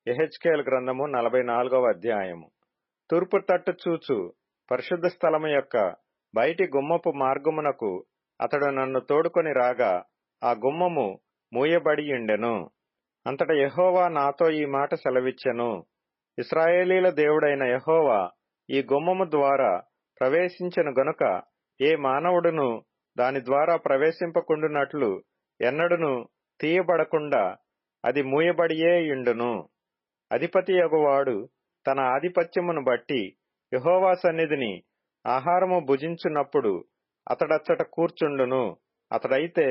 యెహెజ్కేలు గ్రంథము 44వ అధ్యాయము. తూర్పు తట్టు చూచు పరిశుద్ధ స్థలము యొక్క బయటి గుమ్మపు మార్గమునకు అతడు నన్ను తోడుకొని రాగా ఆ గుమ్మము మూయబడియుండెను. అంతట యెహోవా నాతో ఈ మాట సెలవిచ్చెను. ఇశ్రాయేలీల దేవుడైన యెహోవా ఈ గుమ్మము ద్వారా ప్రవేశించెను గనుక ఏ మానవుడును దాని ద్వారా ప్రవేశింపకుండునట్లు ఎన్నడును తీయబడకుండా అది మూయబడియే యుండును. అధిపతియగువాడు తన ఆధిపత్యమును బట్టి యెహోవా సన్నిధిని ఆహారము భుజించున్నప్పుడు అతడచ్చట కూర్చుండును. అతడైతే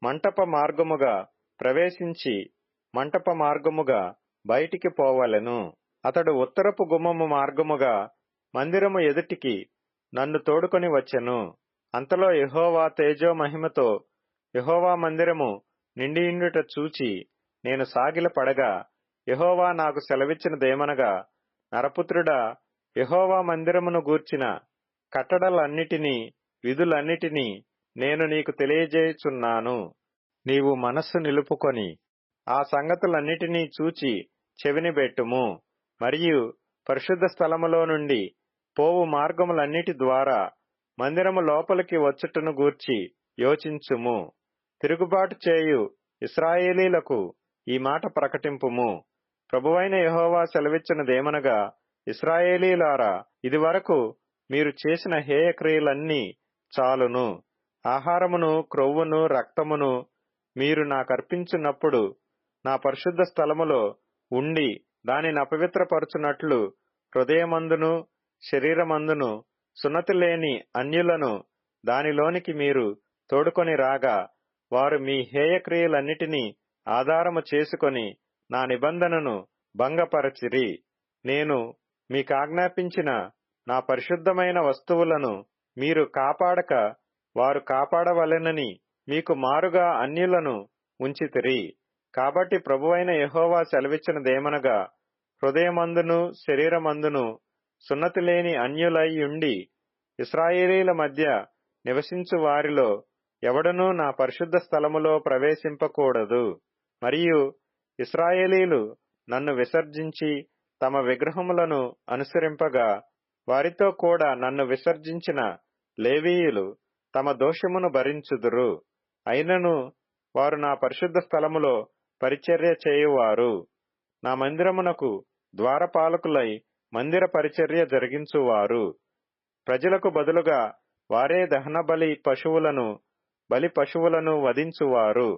మంటప మార్గముగా ప్రవేశించి మంటప మార్గముగా బయటికి పోవలెను. అతడు ఉత్తరపు గుమ్మము మార్గముగా మందిరము ఎదుటికి నన్ను తోడుకొని వచ్చెను. అంతలో యెహోవా తేజో మహిమతో యెహోవా మందిరము నిండియుండుట చూచి నేను సాగిలపడగా యెహోవా నాకు సెలవిచ్చినదేమనగా, నరపుత్రుడా, యెహోవా మందిరమును గూర్చిన కట్టడలన్నిటినీ విధులన్నిటినీ నేను నీకు తెలియజేయుచున్నాను. నీవు మనస్సు నిలుపుకొని ఆ సంగతులన్నిటినీ చూచి చెవినిబెట్టుము. మరియు పరిశుద్ధ స్థలములో నుండి పోవు మార్గములన్నిటి ద్వారా మందిరము లోపలికి వచ్చుటను గూర్చి యోచించుము. తిరుగుబాటు చేయు ఇశ్రాయేలీలకు ఈ మాట ప్రకటింపుము. ప్రభువైన యెహోవా సెలవిచ్చినదేమనగా, ఇశ్రాయేలీలారా, ఇదివరకు మీరు చేసిన హేయక్రియలన్నీ చాలును. ఆహారమును, క్రొవ్వును, రక్తమును మీరు నాకర్పించున్నప్పుడు నా పరిశుద్ధ స్థలములో ఉండి దానిని అపవిత్రపరచునట్లు హృదయమందును శరీరమందును సున్నతి లేని అన్యులను దానిలోనికి మీరు తోడుకొని రాగా వారు మీ హేయక్రియలన్నిటినీ ఆధారము చేసుకొని నా నిబంధనను భంగపరచిరి. నేను మీకాజ్ఞాపించిన నా పరిశుద్ధమైన వస్తువులను మీరు కాపాడక వారు కాపాడవలెనని మీకు మారుగా అన్యులను ఉంచితిరి. కాబట్టి ప్రభువైన యెహోవా సెలవిచ్చినదేమనగా, హృదయమందును శరీరమందును సున్నతి లేని అన్యులై ఉండి ఇశ్రాయేలీల మధ్య నివసించు వారిలో ఎవడనూ నా పరిశుద్ధ స్థలములో ప్రవేశింపకూడదు. మరియు ఇశ్రాయేలీలు నన్ను విసర్జించి తమ విగ్రహములను అనుసరింపగా వారితో కూడా నన్ను విసర్జించిన లేవీయులు తమ దోషమును భరించుదురు. అయినను వారు నా పరిశుద్ధ స్థలములో పరిచర్య చేయువారు. నా మందిరమునకు ద్వారపాలకులై మందిర పరిచర్య జరిగించువారు. ప్రజలకు బదులుగా వారే దహనబలి పశువులను బలి పశువులను వధించువారు.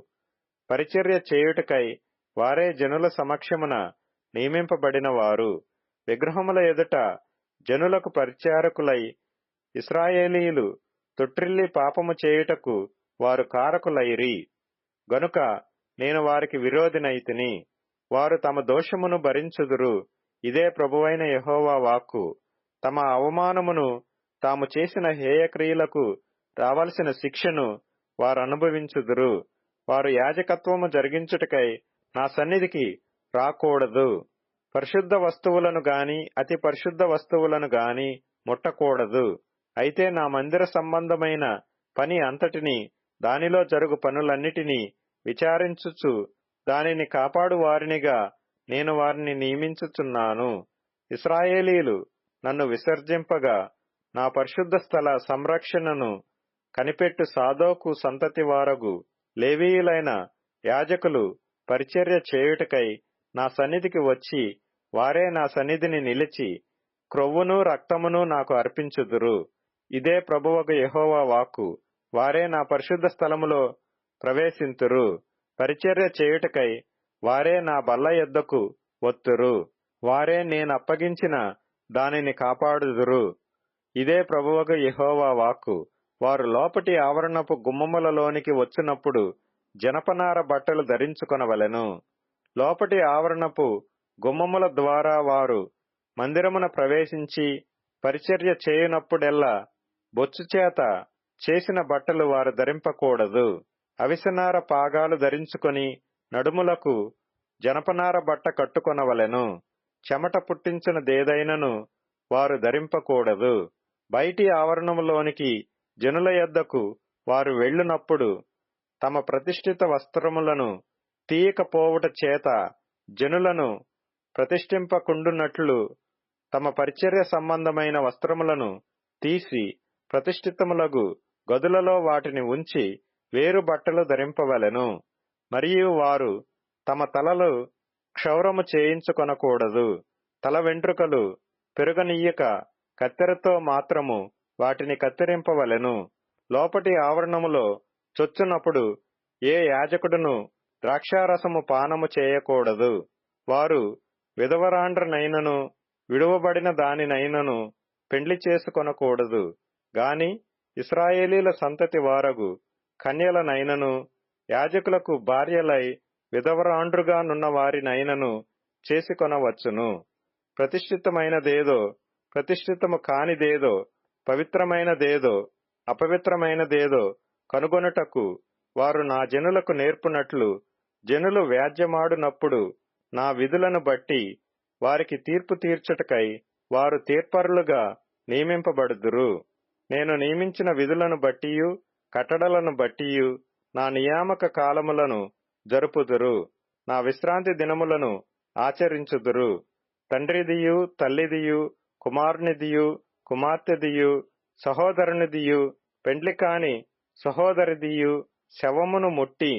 పరిచర్య చేయుటకై వారే జనుల సమక్షమున నియమింపబడిన వారు. విగ్రహముల ఎదుట జనులకు పరిచారకులై ఇశ్రాయేలీలు తొట్రిల్లి పాపము చేయుటకు వారు కారకులైరి. గనుక నేను వారికి విరోధినైతిని. వారు తమ దోషమును భరించుదురు. ఇదే ప్రభువైన యెహోవా వాక్కు. తమ అవమానమును తాము చేసిన హేయక్రియలకు రావలసిన శిక్షను వారు అనుభవించుదురు. వారు యాజకత్వము జరిగించుటకై నా సన్నిధికి రాకూడదు. పరిశుద్ధ వస్తువులను గాని అతి పరిశుద్ధ వస్తువులను గాని ముట్టకూడదు. అయితే నా మందిర సంబంధమైన పని అంతటిని దానిలో జరుగు పనులన్నిటినీ విచారించుచు దానిని కాపాడు వారినిగా నేను వారిని నియమించుచున్నాను. ఇశ్రాయేలీలు నన్ను విసర్జింపగా నా పరిశుద్ధ స్థల సంరక్షణను కనిపెట్టు సాదోకు సంతతి వారగు లేవీయులైన యాజకులు పరిచర్య చేయుటకై నా సన్నిధికి వచ్చి వారే నా సన్నిధిని నిలిచి క్రొవ్వును రక్తమును నాకు అర్పించుదురు. ఇదే ప్రభువగు యెహోవా వాక్కు. వారే నా పరిశుద్ధ స్థలములో ప్రవేశింతురు. పరిచర్య చేయుటకై వారే నా బల్ల యొద్దకు వత్తురు. వారే నేనప్పగించిన దానిని కాపాడుదురు. ఇదే ప్రభువగు యెహోవా వాక్కు. వారు లోపటి ఆవరణపు గుమ్మములలోనికి వచ్చినప్పుడు జనపనార బట్టలు ధరించుకొనవలెను. లోపటి ఆవరణపు గుమ్మముల ద్వారా వారు మందిరమున ప్రవేశించి పరిచర్య చేయునప్పుడెల్లా బొచ్చుచేత చేసిన బట్టలు వారు ధరింపకూడదు. అవిసెనార పాగాలు ధరించుకొని నడుములకు జనపనార బట్ట కట్టుకొనవలెను. చెమట పుట్టించినదేదైనను వారు ధరింపకూడదు. బయటి ఆవరణములోనికి జనుల యొద్దకు వారు వెళ్ళునప్పుడు తమ ప్రతిష్ఠిత వస్త్రములను తీయకపోవుట చేత జనులను ప్రతిష్ఠింపకుండునట్లు తమ పరిచర్య సంబంధమైన వస్త్రములను తీసి ప్రతిష్ఠితములగు గదులలో వాటిని ఉంచి వేరు బట్టలు ధరింపవలెను. మరియు వారు తమ తలలు క్షౌరము చేయించుకొనకూడదు. తల వెంట్రుకలు పెరుగనీయక కత్తెరతో మాత్రము వాటిని కత్తిరింపవలెను. లోపటి ఆవరణములో చొచ్చునప్పుడు ఏ యాజకుడును ద్రాక్షారసము పానము చేయకూడదు. వారు విధవరాండ్రనైనను విడువబడిన దానినైనను పెండ్లి చేసుకొనకూడదు గాని ఇశ్రాయేలీల సంతతి వారగు కన్యలనైనను యాజకులకు భార్యలై విధవరాండ్రుగా నున్న వారినైనను చేసుకొనవచ్చును. ప్రతిష్ఠితమైనదేదో ప్రతిష్ఠితము కానిదేదో పవిత్రమైనదేదో అపవిత్రమైనదేదో కనుగొనుటకు వారు నా జనులకు నేర్పునట్లు జనులు వ్యాజ్యమాడునప్పుడు నా విధులను బట్టి వారికి తీర్పు తీర్చుటకై వారు తీర్పరులుగా నియమింపబడుదురు. నేను నియమించిన విధులను బట్టియు కట్టడలను బట్టియు నా నియామక కాలములను జరుపుదురు. నా విశ్రాంతి దినములను ఆచరించుదురు. తండ్రిదియు తల్లిదియు కుమారునిదియు కుమార్తెదియు సహోదరునిదియు పెండ్లి కాని సహోదరిదియు శవమును ముట్టి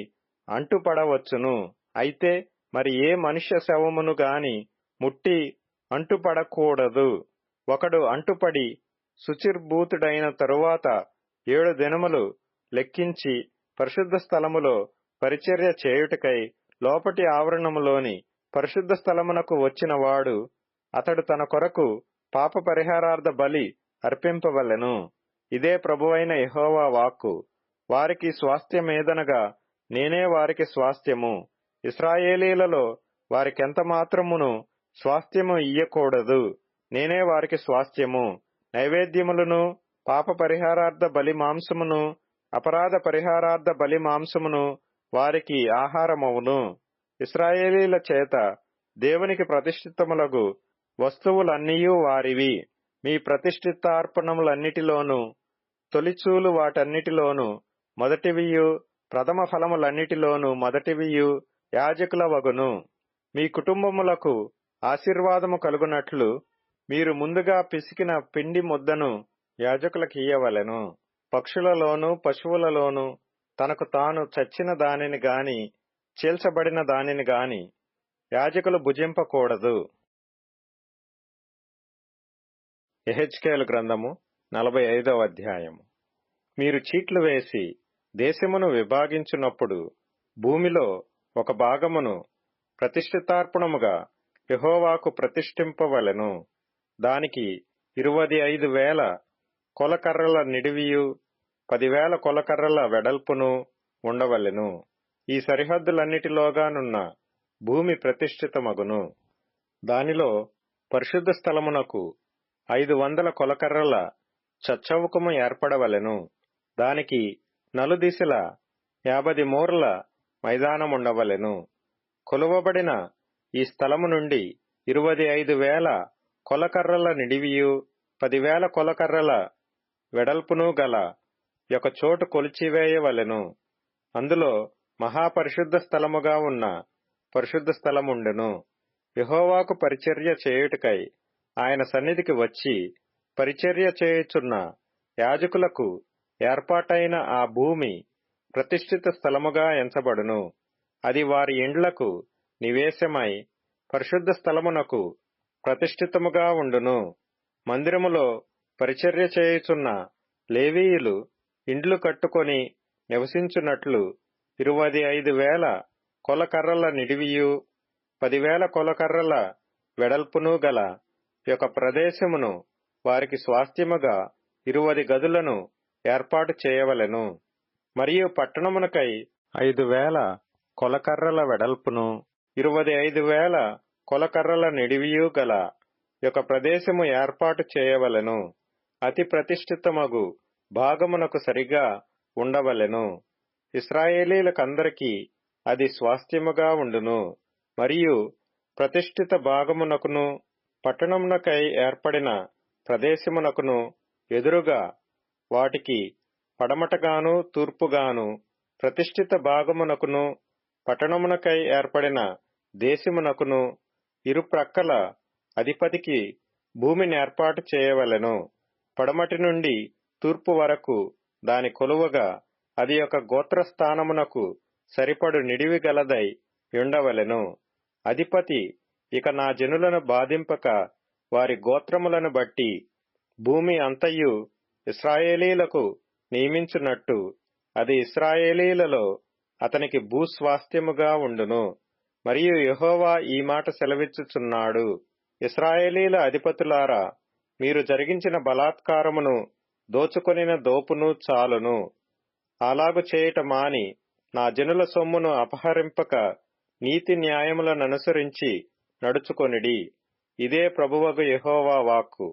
అంటుపడవచ్చును. అయితే మరి ఏ మనుష్య శవమును గాని ముట్టి అంటుపడకూడదు. ఒకడు అంటుపడి శుచిర్భూతుడైన తరువాత 7 దినములు లెక్కించి పరిశుద్ధ స్థలములో పరిచర్య చేయుటకై లోపటి ఆవరణములోని పరిశుద్ధ స్థలమునకు వచ్చిన వాడు అతడు తన కొరకు పాప పరిహారార్థ బలి అర్పింపవలెను. ఇదే ప్రభువైన యెహోవా వాక్కు. వారికి స్వాస్థ్యమేదనగా నేనే వారికి స్వాస్థ్యము. ఇశ్రాయేలీలలో వారికెంత మాత్రమును స్వాస్థ్యము ఇయ్యకూడదు. నేనే వారికి స్వాస్థ్యము. నైవేద్యములను పాప పరిహారార్థ బలి మాంసమును అపరాధ పరిహారార్థ బలి మాంసమును వారికి ఆహారమవును. ఇశ్రాయేలీల చేత దేవునికి ప్రతిష్ఠితములగు వస్తువులన్నీయూ వారివి. మీ ప్రతిష్ఠితార్పణములన్నిటిలోనూ తొలిచూలు వాటన్నిటిలోనూ మొదటివియు ప్రథమ ఫలములన్నిటిలోనూ మొదటివియు యాజకుల వగును. మీ కుటుంబములకు ఆశీర్వాదము కలుగునట్లు మీరు ముందుగా పిసికిన పిండి ముద్దను యాజకులకియ్యవలెను. పక్షులలోను పశువులలోను తనకు తాను చచ్చిన దానిని గాని చీల్చబడిన దానిని గాని యాజకులు భుజింపకూడదు. యెహెజ్కేలు గ్రంథము 45వ అధ్యాయము. మీరు చీట్లు వేసి దేశమును విభాగించున్నప్పుడు భూమిలో ఒక భాగమును ప్రతిష్ఠితార్పణముగా యెహోవాకు ప్రతిష్ఠింపవలెను. దానికి 25,000 కొలకర్రల నిడివియు 10,000 కొలకర్రల వెడల్పును ఉండవలెను. ఈ సరిహద్దులన్నిటిలోగానున్న భూమి ప్రతిష్ఠితమగును. దానిలో పరిశుద్ధ స్థలమునకు 500 కొలకర్రల చచ్చవుకము ఏర్పడవలెను. దానికి నలుదిశల 50 మూరల మైదానముండవలెను. కొలువబడిన ఈ స్థలము నుండి 25,000 కొలకర్రల నిడివియు 10,000 కొలకర్రల వెడల్పును గల ఒక చోటు కొలిచివేయవలెను. అందులో మహాపరిశుద్ధ స్థలముగా ఉన్న పరిశుద్ధ స్థలముండును. యెహోవాకు పరిచర్య చేయుటకై ఆయన సన్నిధికి వచ్చి పరిచర్య చేయుచున్న యాజకులకు ఏర్పాటైన ఆ భూమి ప్రతిష్ఠిత స్థలముగా ఎంచబడును. అది వారి ఇండ్లకు నివేశమై పరిశుద్ధ స్థలమునకు ప్రతిష్ఠితముగా ఉండును. మందిరములో పరిచర్య చేయుచున్న లేవీయులు ఇండ్లు కట్టుకొని నివసించున్నట్లు 25,000 కొలకర్రల నిడివియు 10,000 కొలకర్రల వెడల్పును గల ఒక ప్రదేశమును వారికి స్వాస్థ్యముగా 20 గదులను ఏర్పాటు చేయవలెను. మరియు పట్టణమునకై 5,000 కొలకర్రల వెడల్పును 25,000 కొలకర్రల నిడివియు గల ఒక ప్రదేశము ఏర్పాటు చేయవలెను. అతి ప్రతిష్ఠితమగు భాగమునకు సరిగా ఉండవలెను. ఇశ్రాయేలీలకందరికీ అది స్వాస్థ్యముగా ఉండును. మరియు ప్రతిష్ఠిత భాగమునకును పట్టణమునకై ఏర్పడిన ప్రదేశమునకును ఎదురుగా వాటికి పడమటగాను తూర్పుగాను ప్రతిష్ఠిత భాగమునకును పట్టణమునకై ఏర్పడిన దేశమునకును ఇరుప్రక్కల అధిపతికి భూమిని ఏర్పాటు చేయవలెను. పడమటి నుండి తూర్పు వరకు దాని కొలువగా అది ఒక గోత్రస్థానమునకు సరిపడు నిడివి గలదై యుండవలెను. అధిపతి ఇక నా జనులను బాధింపక వారి గోత్రములను బట్టి భూమి అంతయు ఇశ్రాయేలీలకు నియమించున్నట్టు అది ఇశ్రాయేలీలలో అతనికి భూస్వాస్థ్యముగా ఉండును. మరియు యెహోవా ఈ మాట సెలవిచ్చుచున్నాడు, ఇశ్రాయేలీల అధిపతులారా, మీరు జరిగించిన బలాత్కారమును దోచుకొనిన దోపును చాలును. అలాగు చేయుట మాని నా జనుల సొమ్మును అపహరింపక నీతి న్యాయములననుసరించి నడుచుకొనిడి. ఇదే ప్రభువగు యెహోవా వాక్కు.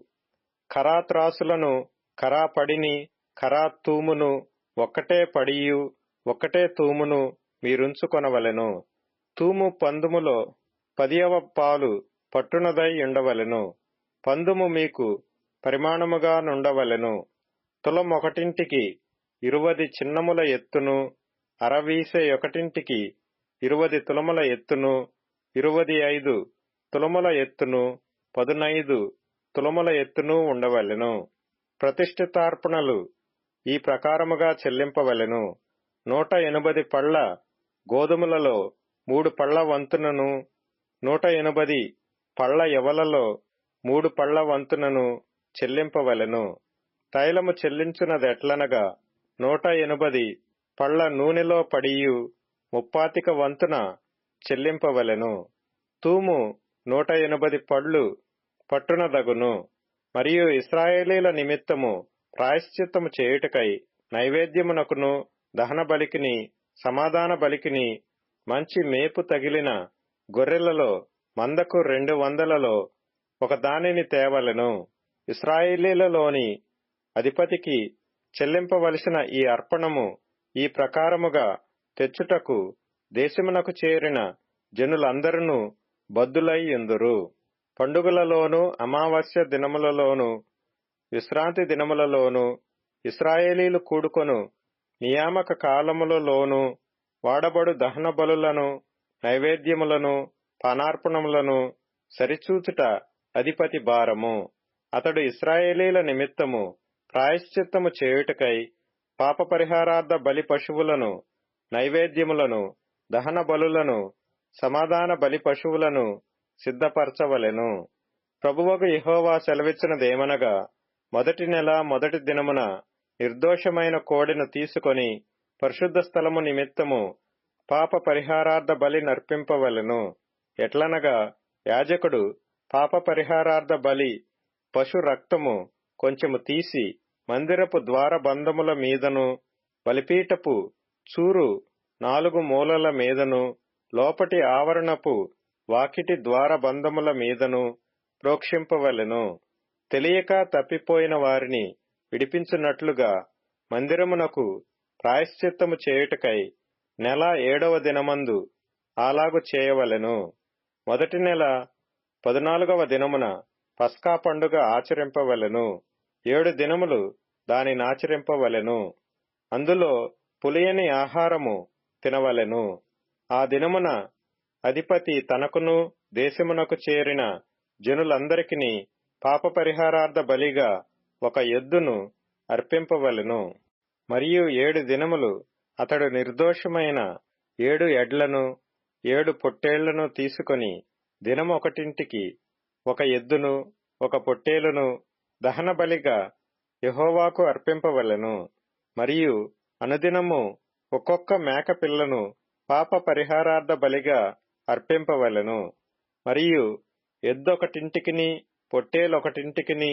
ఖరా త్రాసులను, ఖరా పడిని, ఖరా తూమును, ఒక్కటే పడియు ఒక్కటే తూమును మీరుంచుకొనవలెను. తూము పందుములో 10వ పాలు పట్టునదై ఉండవలెను. పందుము మీకు పరిమాణముగా నుండవలెను. తులం ఒకటింటికి 20 చిన్నముల ఎత్తును, అరవీసె ఒకటింటికి 20 తులముల ఎత్తును, 25 తులముల ఎత్తును, 15 తులముల ఎత్తును ఉండవలెను. ప్రతిష్ఠితార్పణలు ఈ ప్రకారముగా చెల్లింపవలెను. 180 పళ్ల గోధుమలలో 3 పళ్ల వంతునను, 180 పళ్ల యవలలో 3 పళ్ల వంతునను చెల్లింపవలెను. తైలము చెల్లించునదెట్లనగా 180 పళ్ల నూనెలో పడియు 30 వంతున చెల్లింపవలెను. తూము 180 పళ్ళు పట్టునదగును. మరియు ఇశ్రాయేలీల నిమిత్తము ప్రాయశ్చిత్తము చేయుటకై నైవేద్యమునకును దహన బలికిని సమాధాన బలికిని మంచి మేపు తగిలిన గొర్రెలలో మందకు 200లలో ఒక దానిని తేవలెను. ఇశ్రాయేలీలలోని అధిపతికి చెల్లింపవలసిన ఈ అర్పణము ఈ ప్రకారముగా తెచ్చుటకు దేశమునకు చేరిన జనులందరూ బద్ధులై యుందురు. పండుగలలోను, అమావాస్య దినములలోను, విశ్రాంతి దినములలోను, ఇశ్రాయేలీలు కూడుకొను నియామక కాలములలోను వాడబడు దహన బలులను, నైవేద్యములను, పానార్పణములను సరిచూచుట అధిపతి భారము. అతడు ఇశ్రాయేలీల నిమిత్తము ప్రాయశ్చిత్తము చేయుటకై పాప పరిహారార్థ బలి పశువులను, నైవేద్యములను, దహన బలులను, సమాధాన బలి పశువులను సిద్ధపరచవలెను. ప్రభువగు యెహోవా సెలవిచ్చినదేమనగా, మొదటి నెల మొదటి దినమున నిర్దోషమైన కోడెను తీసుకొని పరిశుద్ధ స్థలము నిమిత్తము పాప పరిహారార్థ బలి నర్పింపవలెను. ఎట్లనగా యాజకుడు పాప పరిహారార్థ బలి పశు రక్తము కొంచెము తీసి మందిరపు ద్వారబంధముల మీదను, బలిపీఠపు చూరు 4 మూలల మీదను, లోపటి ఆవరణపు వాకిటి ద్వారబంధముల మీదను ప్రోక్షింపవలెను. తెలియక తప్పిపోయిన వారిని విడిపించున్నట్లుగా మందిరమునకు ప్రాయశ్చిత్తము చేయుటకై నెల 7వ దినమందు అలాగు చేయవలెను. మొదటి నెల 14వ దినమున పస్కా పండుగ ఆచరింపవలెను. 7 దినములు దానినాచరింపవలెను. అందులో పులియని ఆహారము తినవలెను. ఆ దినమున అధిపతి తనకును దేశమునకు చేరిన జనులందరికిని పాప పరిహారార్థ బలిగా ఒక ఎద్దును అర్పింపవలెను. మరియు 7 దినములు అతడు నిర్దోషమైన 7 ఎడ్లను 7 పొట్టేళ్లను తీసుకొని దినము ఒకటింటికి ఒక ఎద్దును ఒక పొట్టేలును దహన బలిగా యెహోవాకు అర్పింపవలెను. మరియు అనుదినము ఒక్కొక్క మేక పిల్లను పాప పరిహారార్థ బలిగా అర్పింపవలెను. మరియు ఎద్దొకటింటికిని పొట్టేలొకటింటికిని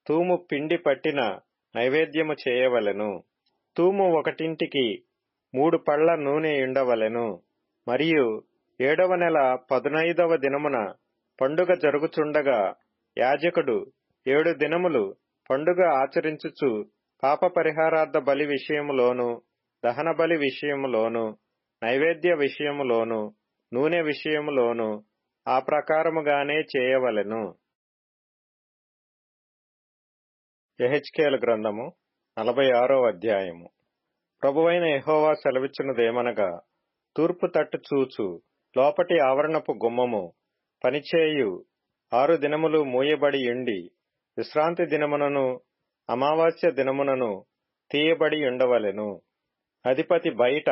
తూము పిండి పట్టిన నైవేద్యము చేయవలెను. తూము ఒకటింటికి 3 పళ్ల నూనె ఉండవలెను. మరియు 7వ నెల 15వ దినమున పండుగ జరుగుచుండగా యాజకుడు 7 దినములు పండుగ ఆచరించుచు పాప పరిహారార్థ బలి విషయములోను, దహన బలి విషయములోను, నైవేద్య విషయములోను, నూనె విషయములోను ఆ ప్రకారముగానే చేయవలెను. యెహెజ్కేలు గ్రంథము 46వ అధ్యాయము. ప్రభువైన యెహోవా సెలవిచ్చినదేమనగా, తూర్పు తట్టు చూచు లోపటి ఆవరణపు గుమ్మము పనిచేయు 6 దినములు మూయబడి యుండి విశ్రాంతి దినమునను అమావాస్య దినమునను తీయబడి ఉండవలెను. అధిపతి బయట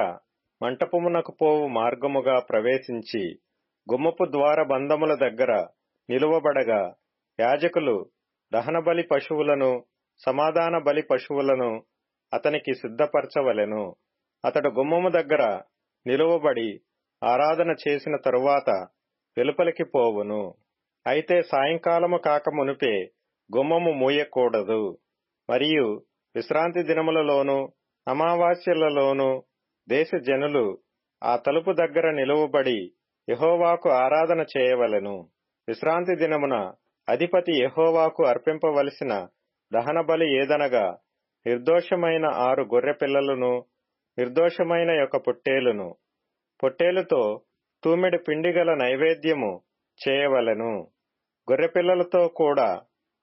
మంటపమునకు పోవు మార్గముగా ప్రవేశించి గుమ్మపు ద్వార బంధముల దగ్గర నిలువబడగా యాజకులు దహనబలి పశువులను సమాధాన బలి పశువులను అతనికి సిద్ధపరచవలెను. అతడు గుమ్మము దగ్గర నిలువబడి ఆరాధన చేసిన తరువాత వెలుపలికి పోవును. అయితే సాయంకాలము కాక మునుపే గుమ్మము మూయకూడదు. మరియు విశ్రాంతి దినములలోను అమావాస్యలలోను దేశ జనులు ఆ తలుపు దగ్గర నిలువబడి యెహోవాకు ఆరాధన చేయవలెను. విశ్రాంతి దినమున అధిపతి యెహోవాకు అర్పింపవలసిన దహనబలి ఏదనగా నిర్దోషమైన 6 గొర్రెపిల్లలను, నిర్దోషమైన ఒక పొట్టేలును. పొట్టేలుతో తూమెడు పిండిగల నైవేద్యము చేయవలెను. గొర్రెపిల్లలతో కూడా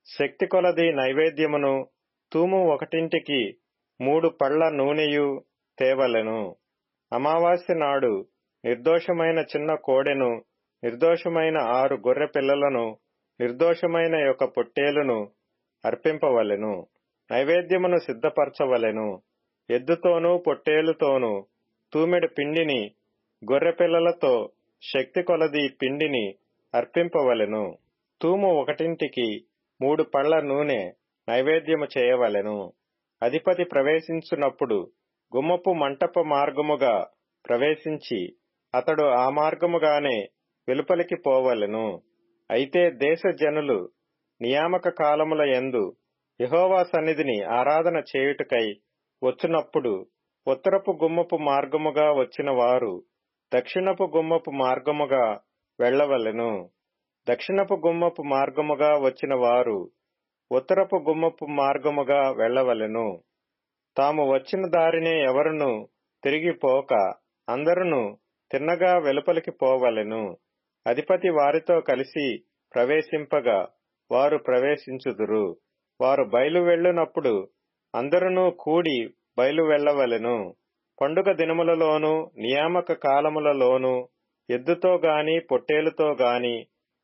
శక్తి కొలది నైవేద్యమును, తూము ఒకటింటికి 3 పళ్ల నూనెయు తేవలెను. అమావాస్య నాడు నిర్దోషమైన చిన్న కోడెను, నిర్దోషమైన 6 గొర్రె పిల్లలను, నిర్దోషమైన ఒక పొట్టేలును అర్పింపవలెను. నైవేద్యమును సిద్ధపరచవలెను. ఎద్దుతోనూ పొట్టేలుతోనూ తూమెడు పిండిని, గొర్రెపిల్లలతో శక్తి కొలది పిండిని అర్పింపవలెను. తూము ఒకటింటికి 3 పళ్ల నూనె నైవేద్యము చేయవలెను. అధిపతి ప్రవేశించున్నప్పుడు గుమ్మపు మంటప మార్గముగా ప్రవేశించి అతడు ఆ మార్గముగానే వెలుపలికి పోవలెను. అయితే దేశ జనులు నియామక కాలముల యందు యెహోవా సన్నిధిని ఆరాధన చేయుటకై వచ్చునప్పుడు ఉత్తరపు గుమ్మపు మార్గముగా వచ్చిన వారు దక్షిణపు గుమ్మపు మార్గముగా వెళ్లవలెను. దక్షిణపు గుమ్మపు మార్గముగా వచ్చిన వారు ఉత్తరపు గుమ్మపు మార్గముగా వెళ్లవలెను. తాము వచ్చిన దారినే ఎవరును తిరిగిపోక అందరును తిన్నగా వెలుపలికి పోవలెను. అధిపతి వారితో కలిసి ప్రవేశింపగా వారు ప్రవేశించుదురు. వారు బయలు వెళ్ళునప్పుడు అందరునూ కూడి బయలు వెళ్ళవలెను. పండుగ దినములలోను నియామక కాలములలోను ఎద్దుతో గాని పొట్టేలుతో గాని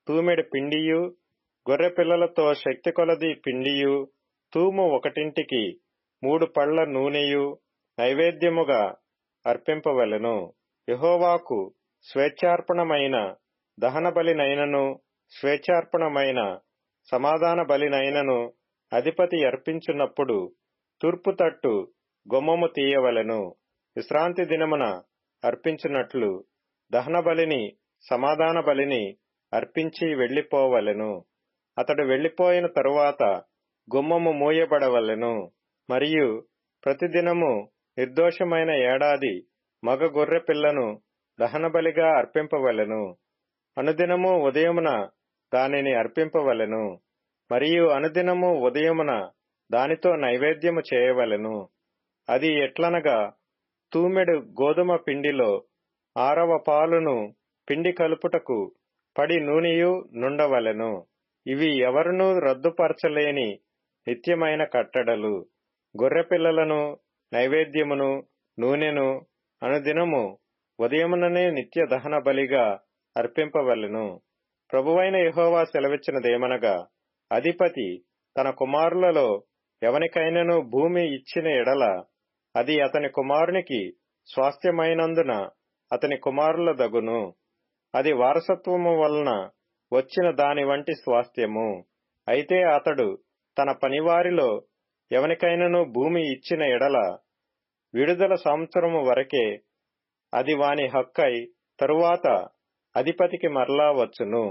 తూమెడు పిండియు, గొర్రెపిల్లలతో శక్తి కొలది పిండియు, తూము ఒకటింటికి 3 పళ్ల నూనెయు నైవేద్యముగా అర్పింపవలెను. యెహోవాకు స్వేచ్ఛార్పణమైన దహన బలినైనను స్వేచ్ఛార్పణమైన సమాధాన బలినైనను అధిపతి అర్పించున్నప్పుడు తూర్పు తట్టు గుమ్మము తీయవలెను. విశ్రాంతి దినమున అర్పించున్నట్లు దహన బలిని సమాధాన బలిని అర్పించి వెళ్లిపోవలెను. అతడు వెళ్లిపోయిన తరువాత గుమ్మము మూయబడవలెను. మరియు ప్రతిదినము నిర్దోషమైన ఏడాది మగ గొర్రె పిల్లను దహనబలిగా అర్పింపవలెను. అనుదినము ఉదయమున దానిని అర్పింపవలెను. మరియు అనుదినము ఉదయమున దానితో నైవేద్యము చేయవలెను. అది ఎట్లనగా తూమెడు గోధుమ పిండిలో 6వ పాలును పిండి కలుపుటకు పడి నూనెయు నుండవలెను. ఇవి ఎవరునూ రద్దుపరచలేని నిత్యమైన కట్టడలు. గొర్రెపిల్లలను, నైవేద్యమును, నూనెను అనుదినము ఉదయముననే నిత్య దహన బలిగా అర్పింపవలెను. ప్రభువైన యెహోవా సెలవిచ్చినదేమనగా, అధిపతి తన కుమారులలో ఎవనికైనను భూమి ఇచ్చిన ఎడల అది అతని కుమారునికి స్వాస్థ్యమైనందున అతని కుమారుల దగును. అది వారసత్వము వలన వచ్చిన దాని వంటి స్వాస్థ్యము. అయితే అతడు తన పనివారిలో ఎవనికైనను భూమి ఇచ్చిన ఎడల విడుదల సంవత్సరము వరకే అది వాని హక్కై తరువాత అధిపతికి మరలా వచ్చును.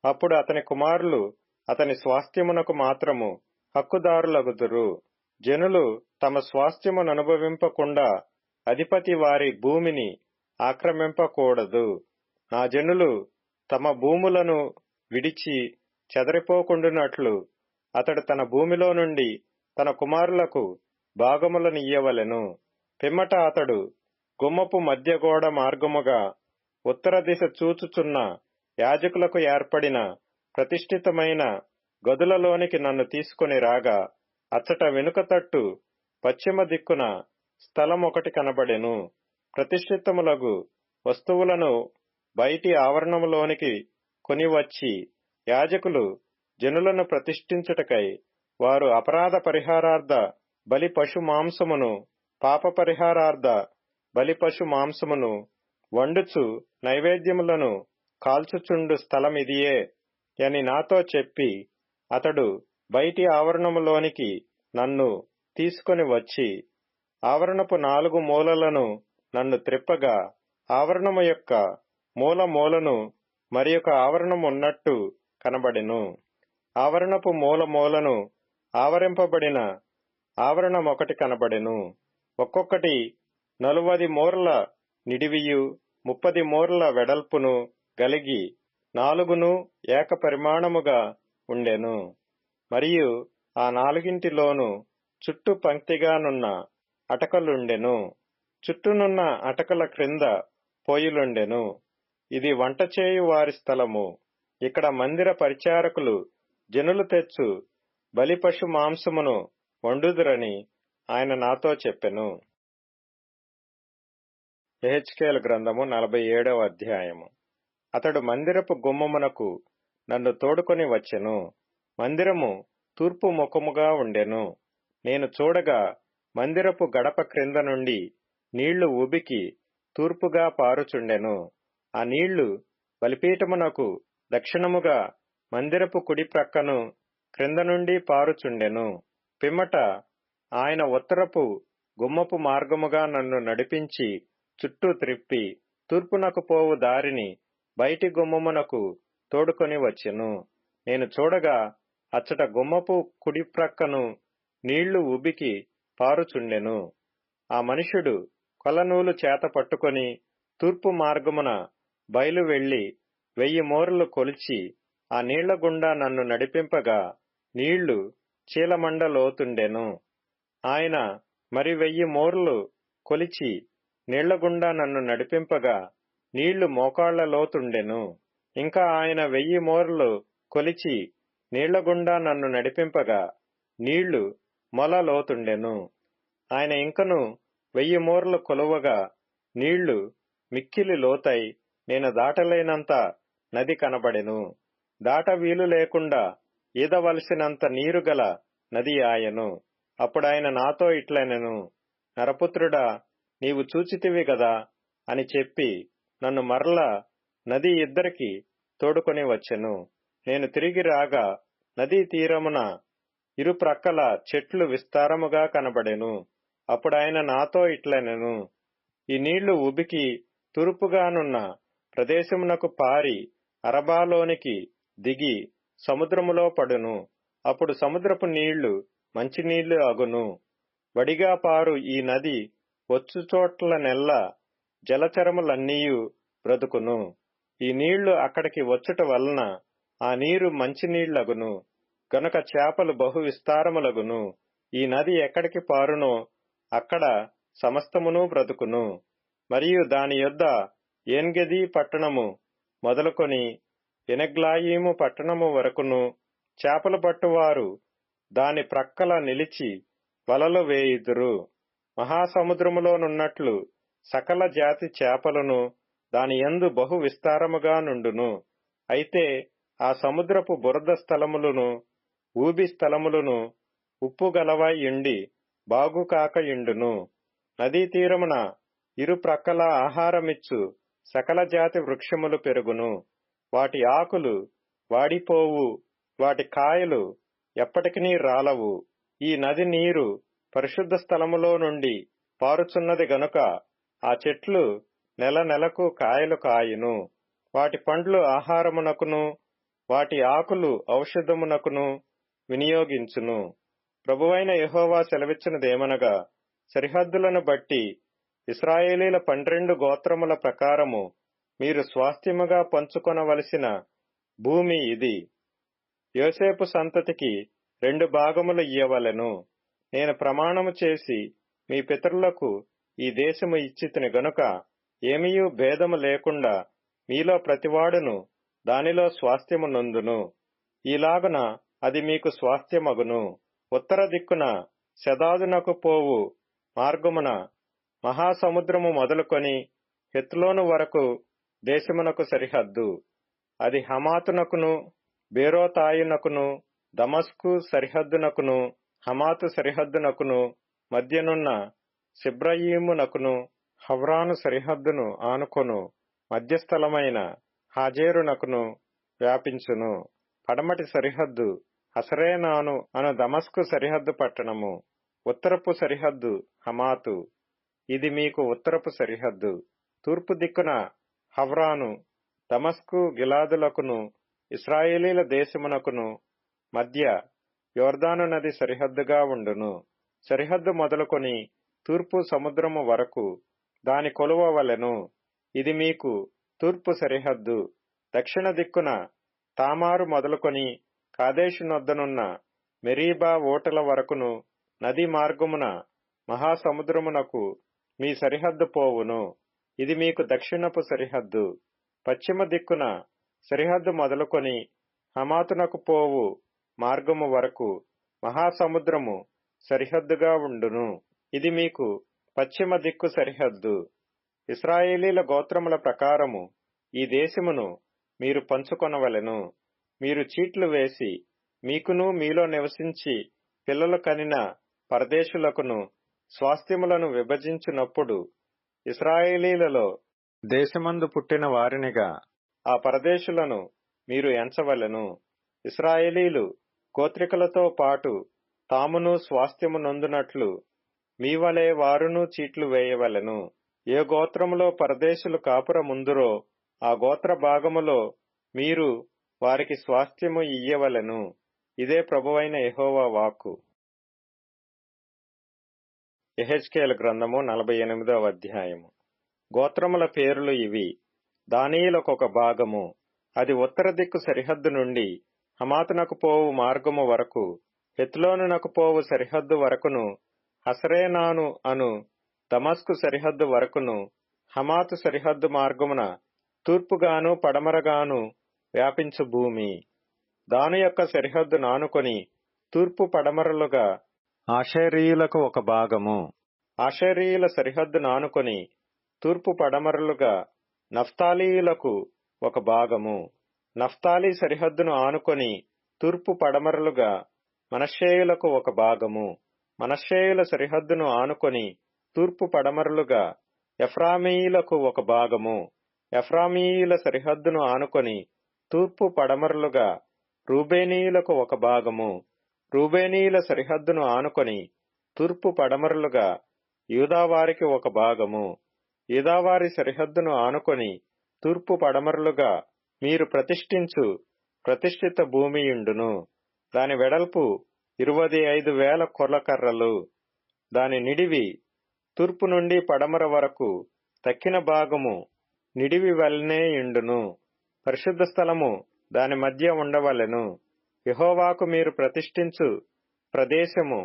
అప్పుడు అతని కుమారులు అతని స్వాస్థ్యమునకు మాత్రము హక్కుదారులగుదురు. జనులు తమ స్వాస్థ్యముననుభవింపకుండా అధిపతి వారి భూమిని ఆక్రమింపకూడదు. నా జనులు తమ భూములను విడిచి చెదరిపోకుండునట్లు అతడు తన భూమిలో నుండి తన కుమారులకు భాగములనియ్యవలెను. పిమ్మట అతడు గుమ్మపు మధ్య గోడ మార్గముగా ఉత్తర దిశ చూచుచున్న యాజకులకు ఏర్పడిన ప్రతిష్ఠితమైన గదులలోనికి నన్ను తీసుకొని రాగా అచ్చట వెనుక తట్టు పశ్చిమ దిక్కున స్థలమొకటి కనబడెను. ప్రతిష్ఠితములగు వస్తువులను బయటి ఆవరణములోనికి కొనివచ్చి యాజకులు జనులను ప్రతిష్ఠించుటకై వారు అపరాధ పరిహారార్థ బలి పశు మాంసమును పాప పరిహారార్థ బలి పశు మాంసమును వండుచు నైవేద్యములను కాల్చుచుండు స్థలమిదియే అని నాతో చెప్పి అతడు బయటి ఆవరణములోనికి నన్ను తీసుకొని వచ్చి ఆవరణపు 4 మూలలను నన్ను త్రిప్పగా ఆవరణము యొక్క మూలను మరి ఒక ఆవరణము ఉన్నట్టు కనబడెను. ఆవరణపు మూలను ఆవరింపబడిన ఆవరణమొకటి కనబడెను. ఒక్కొక్కటి 40 మూరల నిడివియు 30 మూరల వెడల్పును గలిగి 4 ఏక పరిమాణముగా ఉండెను. మరియు ఆ 4 చుట్టూ పంక్తిగానున్న అటకలుండెను. చుట్టూనున్న అటకల క్రింద పోయులుండెను. ఇది వంట చేయు వారి స్థలము. ఇక్కడ మందిర పరిచారకులు జనులు తెచ్చు బలి పశు మాంసమును వండుదురని ఆయన నాతో చెప్పెను. యెహెజ్కేలు గ్రంథము 47వ అధ్యాయము. అతడు మందిరపు గుమ్మమునకు నన్ను తోడుకొని వచ్చెను. మందిరము తూర్పు ముఖముగా ఉండెను. నేను చూడగా మందిరపు గడప క్రింద నుండి నీళ్లు ఉబికి తూర్పుగా పారుచుండెను. ఆ నీళ్లు బలిపీఠమునకు దక్షిణముగా మందిరపు కుడి ప్రక్కను క్రింద నుండి పారుచుండెను. పిమ్మట ఆయన ఉత్తరపు గుమ్మపు మార్గముగా నన్ను నడిపించి చుట్టూ త్రిప్పి తూర్పునకు పోవు దారిని బయటి గుమ్మమునకు తోడుకొని వచ్చెను. నేను చూడగా అచ్చట గుమ్మపు కుడి ప్రక్కను నీళ్లు ఉబికి పారుచుండెను. ఆ మనుష్యుడు కొలనూలు చేత పట్టుకొని తూర్పు మార్గమున బయలు వెళ్లి 1000 మూరలు కొలిచి ఆ నీళ్ల గుండా నన్ను నడిపింపగా నీళ్లు చీలమండ లోతుండెను. ఆయన మరి 1000 మూరలు కొలిచి నీళ్ల గుండా నన్ను నడిపింపగా నీళ్లు మోకాళ్ల లోతుండెను. ఇంకా ఆయన 1000 మూరలు కొలిచి నీళ్ల గుండా నన్ను నడిపింపగా నీళ్లు మొల లోతుండెను. ఆయన ఇంకను 1000 మూరలు కొలువగా నీళ్లు మిక్కిలి లోతై నేను దాటలేనంత నది కనబడెను. దాట వీలు లేకుండా ఈదవలసినంత నీరు గల నది ఆయను. అప్పుడాయన నాతో ఇట్లనెను, నరపుత్రుడా, నీవు చూచితివి గదా అని చెప్పి నన్ను మరల నది ఇద్దరికి తోడుకొని వచ్చెను. నేను తిరిగి రాగా నదీ తీరమున ఇరు ప్రక్కల చెట్లు విస్తారముగా కనబడెను. అప్పుడాయన నాతో ఇట్లనెను, ఈ నీళ్లు ఉబికి తూర్పుగానున్న ప్రదేశమునకు పారి అరబాలోనికి దిగి సముద్రములో పడును. అప్పుడు సముద్రపు నీళ్లు మంచినీళ్లు అగును. వడిగా పారు ఈ నది వచ్చుచోట్లనెల్లా జలచరములన్నీయు బ్రతుకును. ఈ నీళ్లు అక్కడికి వచ్చుట వలన ఆ నీరు మంచినీళ్లగును. గనుక చేపలు బహు విస్తారములగును. ఈ నది ఎక్కడికి పారునో అక్కడ సమస్తమును బ్రతుకును. మరియు దాని యొద్ద ఏన్గెదీ పట్టణము మొదలుకొని ఎనెగ్లాయీము పట్టణము వరకును చేపలు పట్టువారు దాని ప్రక్కల నిలిచి వలలు వేయుదురు. మహాసముద్రములోనున్నట్లు సకల జాతి చేపలను దాని యందు బహు విస్తారముగా నుండును. అయితే ఆ సముద్రపు బురద స్థలములను ఊబి స్థలములను ఉప్పు గలవై యుండి బాగుకాక యుండును. నదీ తీరమున ఇరు ప్రక్కల ఆహారమిచ్చు సకల జాతి వృక్షములు పెరుగును. వాటి ఆకులు వాడిపోవు, వాటి కాయలు ఎప్పటికినీ రాలవు. ఈ నది నీరు పరిశుద్ధ స్థలములో నుండి పారుచున్నది గనుక ఆ చెట్లు నెల నెలకు కాయలు కాయును. వాటి పండ్లు ఆహారమునకును వాటి ఆకులు ఔషధమునకును వినియోగించును. ప్రభువైన యెహోవా సెలవిచ్చినదేమనగా, సరిహద్దులను బట్టి ఇశ్రాయేలీల 12 గోత్రముల ప్రకారము మీరు స్వాస్థ్యముగా పంచుకొనవలసిన భూమి ఇది. యోసేపు సంతతికి 2 భాగములు ఇయ్యవలెను. నేను ప్రమాణము చేసి మీ పితరులకు ఈ దేశము ఇచ్చితిని గనుక ఏమీయూ భేదము లేకుండా మీలో ప్రతివాడును దానిలో స్వాస్థ్యము నొందును. ఈలాగున అది మీకు స్వాస్థ్యమగును. ఉత్తర దిక్కున సెదాదునకు పోవు మార్గమున మహాసముద్రము మొదలుకొని హెత్లోను వరకు దేశమునకు సరిహద్దు. అది హమాతునకును బేరోతాయునకును దమస్కు సరిహద్దునకును హమాతు సరిహద్దునకును మధ్యనున్న సిబ్రయీమునకును హవ్రాను సరిహద్దును ఆనుకొను మధ్యస్థలమైన హాజేరునకును వ్యాపించును. పడమటి సరిహద్దు హసరేనాను అను దమస్కు సరిహద్దు పట్టణము. ఉత్తరపు సరిహద్దు హమాతు, ఇది మీకు ఉత్తరపు సరిహద్దు. తూర్పు దిక్కున హవ్రాను దమస్కు గిలాదులకును ఇశ్రాయేలీల దేశమునకును మధ్య యోర్దాను నది సరిహద్దుగా ఉండును. సరిహద్దు మొదలుకొని తూర్పు సముద్రము వరకు దాని కొలువవలెను. ఇది మీకు తూర్పు సరిహద్దు. దక్షిణ దిక్కున తామారు మొదలుకొని కాదేషు నొద్దనున్న మెరీబా ఓటల వరకును నదీ మార్గమున మహాసముద్రమునకు మీ సరిహద్దు పోవును. ఇది మీకు దక్షిణపు సరిహద్దు. పశ్చిమ దిక్కున సరిహద్దు మొదలుకొని హమాతునకు పోవు మార్గము వరకు మహాసముద్రము సరిహద్దుగా ఉండును. ఇది మీకు పశ్చిమ దిక్కు సరిహద్దు. ఇశ్రాయేలీల గోత్రముల ప్రకారము ఈ దేశమును మీరు పంచుకొనవలెను. మీరు చీట్లు వేసి మీకును మీలో నివసించి పిల్లలు కనిన పరదేశులకును స్వాస్థ్యములను విభజించినప్పుడు ఇశ్రాయేలీలలో దేశమందు పుట్టిన వారినిగా ఆ పరదేశులను మీరు ఎంచవలెను. ఇశ్రాయేలీలు గోత్రికులతో పాటు తామును స్వాస్థ్యము నొందునట్లు మీ వలె వారును చీట్లు వేయవలెను. ఏ గోత్రములో పరదేశులు కాపురముందురో ఆ గోత్ర భాగములో మీరు వారికి స్వాస్థ్యము ఇయ్యవలెను. ఇదే ప్రభువైన యెహోవా వాక్కు. యెహెజ్కేలు గ్రంథము 48వ అధ్యాయము. గోత్రముల పేర్లు ఇవి. దానియేలుకొక భాగము. అది ఉత్తర దిక్కు సరిహద్దు నుండి హమాతునకు పోవు మార్గము వరకు హెత్లోనునకు పోవు సరిహద్దు వరకును హసరేనాను అను దమస్కు సరిహద్దు వరకును హమాతు సరిహద్దు మార్గమున తూర్పుగాను పడమరగాను వ్యాపించు భూమి. దాని యొక్క సరిహద్దు నానుకొని తూర్పు పడమరలుగా ఆషేరీయులకు ఒక భాగము. ఆషేరీయుల సరిహద్దు నానుకొని తూర్పు పడమరలుగా నఫ్తాలీయులకు ఒక భాగము. నఫ్తాలీ సరిహద్దును ఆనుకొని తూర్పు పడమరలుగా మనష్షేయులకు ఒక భాగము. మనష్షేయుల సరిహద్దును ఆనుకొని తూర్పు పడమరలుగా ఎఫ్రామీయులకు ఒక భాగము. ఎఫ్రామీయుల సరిహద్దును ఆనుకొని తూర్పు పడమరలుగా రూబేనీయులకు ఒక భాగము. రూబేనీయుల సరిహద్దును ఆనుకొని తూర్పు పడమరలుగా యూదావారికి ఒక భాగము. యూదావారి సరిహద్దును ఆనుకొని తూర్పు పడమరలుగా మీరు ప్రతిష్ఠించు ప్రతిష్ఠిత భూమియుండును. దాని వెడల్పు 25,000 కొలకర్రలు. దాని నిడివి తూర్పు నుండి పడమర వరకు తక్కిన భాగము నిడివి వలనే యుండును. పరిశుద్ధ స్థలము దాని మధ్య ఉండవలెను. యెహోవాకు మీరు ప్రతిష్ఠించు ప్రదేశము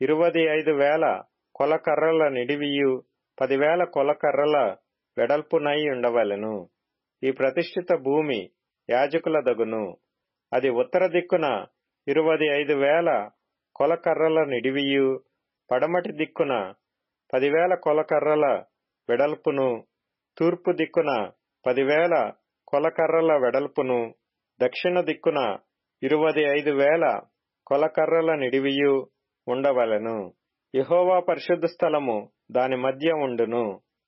25,000 కొలకర్రల నిడివియు 10,000 కొలకర్రల వెడల్పునై ఉండవలెను. ఈ ప్రతిష్ఠిత భూమి యాజకులదగును. అది ఉత్తర దిక్కున 25,000 కొలకర్రల నిడివియు పడమటి దిక్కున 10,000 కొలకర్రల వెడల్పును తూర్పు దిక్కున 10,000 కొలకర్రల వెడల్పును దక్షిణ దిక్కున 25,000 కొలకర్రల నిడివియు ఉండవలెను. యెహోవా పరిశుద్ధ స్థలము దాని మధ్య ఉండును.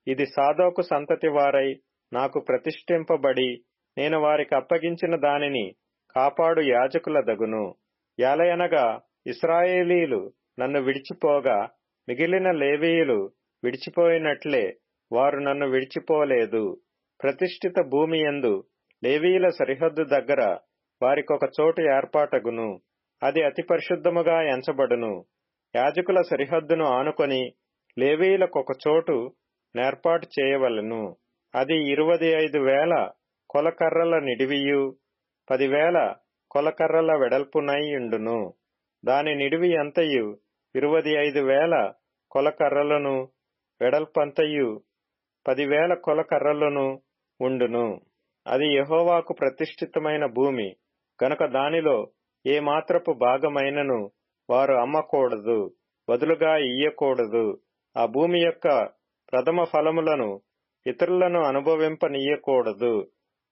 ఇది సాదోకు సంతతి వారై నాకు ప్రతిష్ఠింపబడి నేను వారికి అప్పగించిన దానిని కాపాడు యాజకులదగును. యాలయనగా ఇశ్రాయేలీలు నన్ను విడిచిపోగా మిగిలిన లేవీయులు విడిచిపోయినట్లే వారు నన్ను విడిచిపోలేదు. ప్రతిష్ఠిత భూమి యందు లేవీయుల సరిహద్దు దగ్గర వారికొక చోటు ఏర్పాటగును. అది అతి పరిశుద్ధముగా ఎంచబడును. యాజకుల సరిహద్దును ఆనుకొని లేవీయులకొక చోటు నేర్పాటు చేయవలెను. అది 25,000 కొలకర్రల నిడివియు 10,000 కొలకర్రల వెడల్పునై యుండును. దాని నిడివి అంతయు 25,000 కొలకర్రలను వెడల్పంతయు 10,000 కొలకర్రలను ఉండును. అది యెహోవాకు ప్రతిష్ఠితమైన భూమి గనుక దానిలో ఏ మాత్రపు భాగమైనను వారు అమ్మకూడదు, బదులుగా ఇయ్యకూడదు. ఆ భూమి యొక్క ప్రథమ ఫలములను ఇతరులను అనుభవింపనీయకూడదు.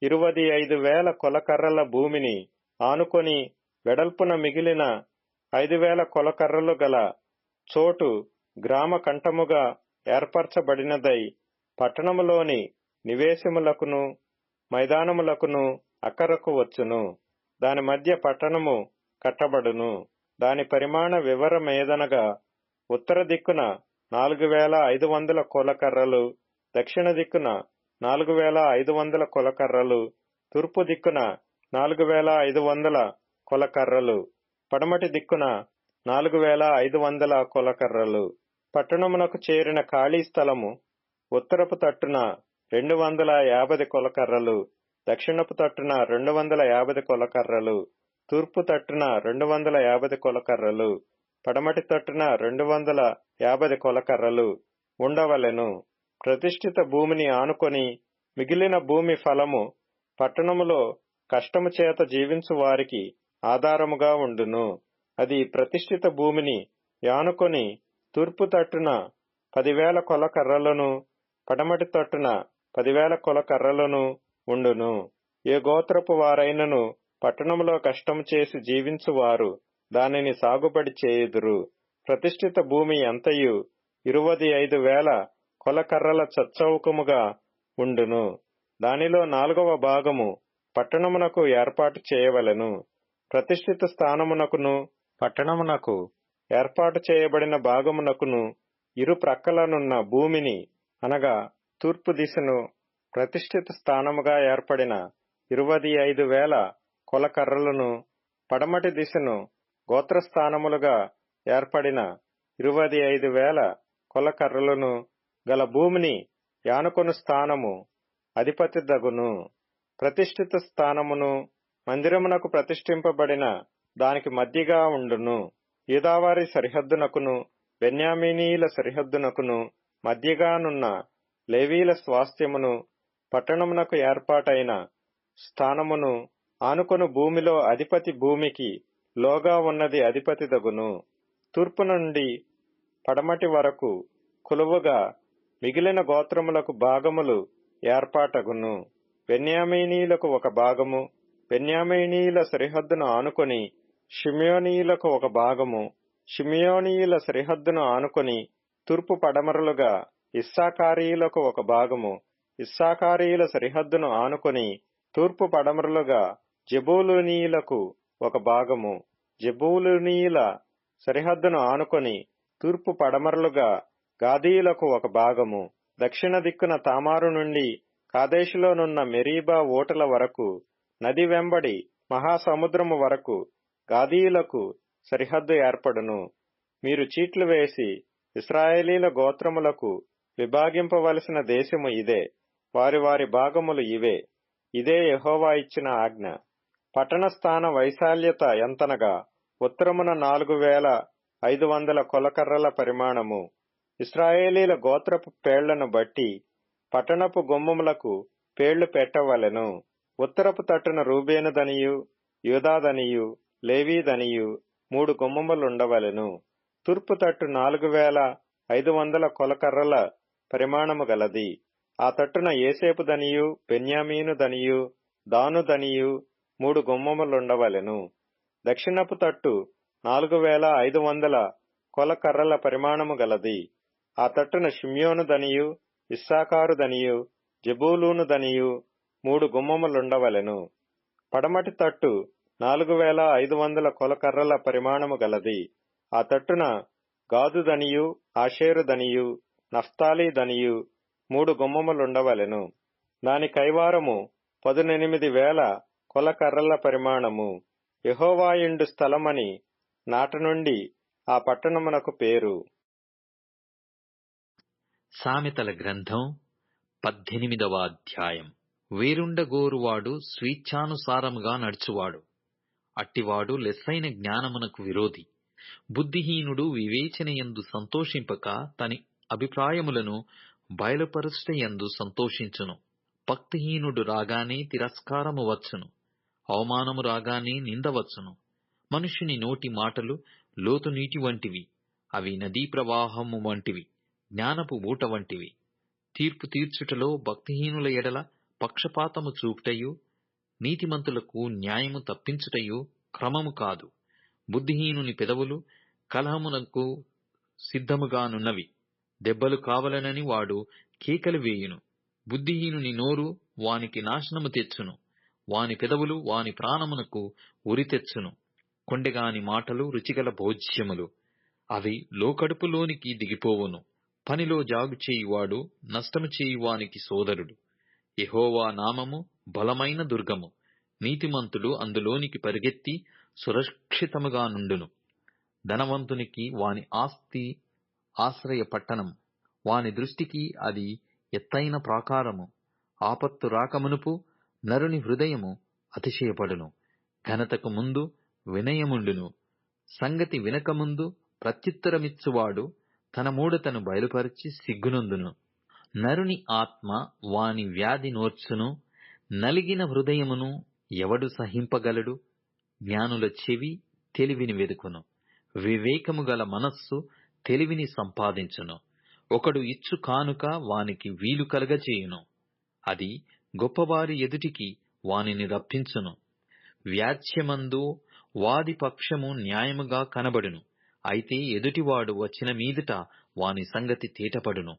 25,000 కొలకర్రల భూమిని ఆనుకొని వెడల్పున మిగిలిన 5,000 కొలకర్రలు గల చోటు గ్రామ కంఠముగా ఏర్పరచబడినదై పట్టణములోని నివేశములకును మైదానములకును అక్కరకు వచ్చును. దాని మధ్య పట్టణము కట్టబడును. దాని పరిమాణ వివరమేదనగా ఉత్తర దిక్కున 4,500 కొలకర్రలు, దక్షిణ దిక్కున 4,500 కొలకర్రలు, తూర్పు దిక్కున 4,500 కొలకర్రలు, పడమటి దిక్కున 4,500 కొలకర్రలు. పట్టణమునకు చేరిన ఖాళీ స్థలము ఉత్తరపు తట్టున 250 కొలకర్రలు, దక్షిణపు తట్టున 250 కొలకర్రలు, తూర్పు తట్టున 250 కొలకర్రలు, పడమటి తట్టున 250 కొలకర్రలు ఉండవలెను. ప్రతిష్ఠిత భూమిని ఆనుకొని మిగిలిన భూమి ఫలము పట్టణములో కష్టము చేత జీవించు వారికి ఆధారముగా ఉండును. అది ప్రతిష్ఠిత భూమిని యానుకొని తూర్పు తట్టున 10,000 కొలకర్రలను, పడమటి తట్టున 10,000 కొలకర్రలను ఉండును. ఏ గోత్రపు వారైనను పట్టణములో కష్టము చేసి జీవించువారు దానిని సాగుబడి చేయుదురు. ప్రతిష్ఠిత భూమి అంతయు 25,000 కొలకర్రల చచ్చౌకముగా ఉండును. దానిలో 4వ భాగము పట్టణమునకు ఏర్పాటు చేయవలెను. ప్రతిష్ఠిత స్థానమునకును పట్టణమునకు ఏర్పాటు చేయబడిన భాగమునకును ఇరు ప్రక్కలనున్న భూమిని అనగా తూర్పు దిశను ప్రతిష్ఠిత స్థానముగా ఏర్పడిన 25,000 కొలకర్రలను, పడమటి దిశను గోత్రస్థానములుగా ఏర్పడిన 25,000 కొలకర్రలను గల భూమిని యానుకొను స్థానము అధిపతి దగును. ప్రతిష్ఠిత స్థానమును మందిరమునకు ప్రతిష్ఠింపబడిన దానికి మధ్యగా ఉండును. యూదావారి సరిహద్దునకును బెన్యామీనీల సరిహద్దునకును మధ్యగానున్న లేవీల స్వాస్థ్యమును పట్టణమునకు ఏర్పాటైన స్థానమును ఆనుకొను భూమిలో అధిపతి భూమికి లోగా ఉన్నది అధిపతి దగును. తూర్పు నుండి పడమటి వరకు కొలువుగా మిగిలిన గోత్రములకు భాగములు ఏర్పాటగును. బెన్యామీనీలకు ఒక భాగము, బెన్యామీనీల సరిహద్దును ఆనుకొని షిమ్యోనీయులకు ఒక భాగము, షిమ్యోనీయుల సరిహద్దును ఆనుకొని తూర్పు పడమరలుగా ఇస్సాకారీయులకు ఒక భాగము, ఇస్సాకారీయుల సరిహద్దును ఆనుకొని తూర్పు పడమరలుగా జెబూలూనీయులకు ఒక భాగము, జెబూలూనీయుల సరిహద్దును ఆనుకొని తూర్పు పడమరలుగా గాదీయులకు ఒక భాగము, దక్షిణ దిక్కున తామారు నుండి కాదేశులోనున్న మెరీబా ఓటల వరకు నది వెంబడి మహాసముద్రము వరకు గాదీయులకు సరిహద్దు ఏర్పడును. మీరు చీట్లు వేసి ఇశ్రాయేలీల గోత్రములకు విభాగింపవలసిన దేశము ఇదే. వారి వారి భాగములు ఇవే. ఇదే యెహోవా ఇచ్చిన ఆజ్ఞ. పట్టణ స్థాన వైశాల్యత ఎంతనగా ఉత్తరమున 4,500 కొలకర్రల పరిమాణము. ఇశ్రాయేలీల గోత్రపు పేళ్లను బట్టి పట్టణపు గుమ్మములకు పేళ్లు పెట్టవలెను. ఉత్తరపు తట్టున రూబేనుదనియు, యూదాదనియు, లేవీదనియు 3 గుమ్మములుండవలెను. తూర్పు తట్టు 4,500 కొలకర్రల పరిమాణము గలది. ఆ తట్టున యోసేపుదనియు, బెన్యామీనుదనియు, దానుదనియు 3 గుమ్మములుండవలెను. దక్షిణపు తట్టు 4,500 కొలకర్రల పరిమాణము గలది. ఆ తట్టున షిమ్యోనుదనియు, ఇస్సాకారుదనియు, జెబూలూనుదనియు 3 గుమ్మములుండవలెను. పడమటి తట్టు 4,500 కొలకర్రల పరిమాణము గలది. ఆ తట్టున గాదుదనియు, ఆషేరుదనియు, నఫ్తాలీదనియు 3 గుమ్మములుండవలెను. దాని కైవారము 18,000 కొలకర్రల పరిమాణము. యెహోవాయుండు స్థలమని నాట నుండి ఆ పట్టణమునకు పేరు. సామెతల గ్రంథం 18వ అధ్యాయం. వేరుండగోరువాడు స్వేచ్ఛానుసారముగా నడుచువాడు, అట్టివాడు లెస్సైన జ్ఞానమునకు విరోధి. బుద్ధిహీనుడు వివేచనయందు సంతోషింపక తని అభిప్రాయములను బయలుపరుచుటయందు సంతోషించును. భక్తిహీనుడు రాగానే తిరస్కారము వచ్చును, అవమానము రాగానే నింద వచ్చును. మనుష్యుని నోటి మాటలు లోతు నీటి వంటివి, అవి నదీ ప్రవాహము వంటివి, జ్ఞానపు ఊట వంటివి. తీర్పు తీర్చుటలో భక్తిహీనుల ఎడల పక్షపాతము చూపుటయు నీతిమంతులకు న్యాయము తప్పించుటయు క్రమము కాదు. బుద్ధిహీనుని పెదవులు కలహమునకు సిద్ధముగానున్నవి. దెబ్బలు కావలనని వాడు కేకలు వేయును. బుద్ధిహీనుని నోరు వానికి నాశనము తెచ్చును. వాని పెదవులు వాని ప్రాణమునకు ఉరి తెచ్చును. కొండెగాని మాటలు రుచిగల భోజ్యములు, అవి లోకడుపులోనికి దిగిపోవును. పనిలో జాగు చేయువాడు నష్టము చేయువానికి సోదరుడు. యెహోవా నామము బలమైన దుర్గము, నీతిమంతుడు అందులోనికి పరిగెత్తి సురక్షితముగా నుండును. ధనవంతునికి వాని ఆస్తి ఆశ్రయ పట్టణం, వాని దృష్టికి అది ఎత్తైన ప్రాకారము. ఆపత్తు రాకమునుపు నరుని హృదయము అతిశయపడును. ఘనతకు ముందు వినయముండును. సంగతి వినకముందు ప్రత్యుత్తరమిచ్చువాడు తన మూఢతను బయలుపరిచి సిగ్గునందును. నరుని ఆత్మ వాని వ్యాధి నోర్చును. నలిగిన హృదయమును ఎవడు సహింపగలడు? జ్ఞానుల చెవి తెలివిని వెదుకును. వివేకము గల మనస్సు తెలివిని సంపాదించును. ఒకడు ఇచ్చు కానుక వానికి వీలు కలగచేయును. అది గొప్పవారి ఎదుటికి వానిని రప్పించును. వ్యాజ్యమందు వాది పక్షము న్యాయముగా కనబడును. అయితే ఎదుటివాడు వచ్చిన మీదట వాని సంగతి తేటపడును.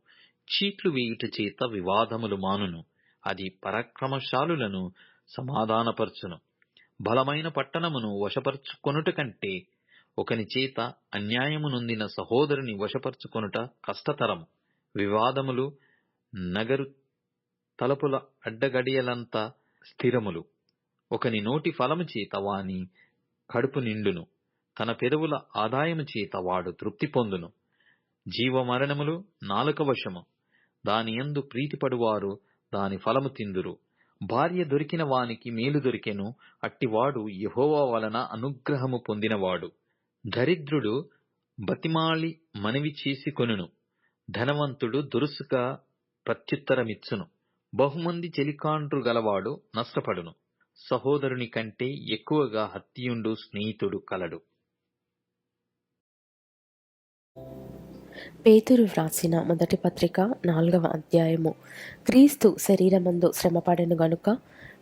చీట్లు వేయుట చేత వివాదములు మానును. అది పరాక్రమశాలులను సమాధానపరచును. బలమైన పట్టణమును వశపరుచుకొనుట కంటే ఒకని చేత అన్యాయము నొందిన సహోదరుని వశపరుచుకొనుట కష్టతరము. వివాదములు నగరు తలుపుల అడ్డగడియలంత స్థిరములు. ఒకని నోటి ఫలము చేత వాని కడుపు నిండును. తన పెదవుల ఆదాయము చేత వాడు తృప్తి పొందును. జీవమరణములు నాలుక వశము. దానియందు ప్రీతిపడువారు దాని ఫలము తిందురు. భార్య దొరికిన వానికి మేలు దొరికెను. అట్టివాడు యెహోవా వలన అనుగ్రహము పొందినవాడు. దరిద్రుడు బతిమాలి మనవి చేసుకొనును. ధనవంతుడు దురుసుగా ప్రత్యుత్తరమిచ్చును. బహుమంది చెలికాండ్రు గలవాడు నష్టపడును. సహోదరుని కంటే ఎక్కువగా హత్యుండు స్నేహితుడు కలడు. పేతురు వ్రాసిన మొదటి పత్రిక 4వ అధ్యాయము. క్రీస్తు శరీరమందు శ్రమపడెను గనుక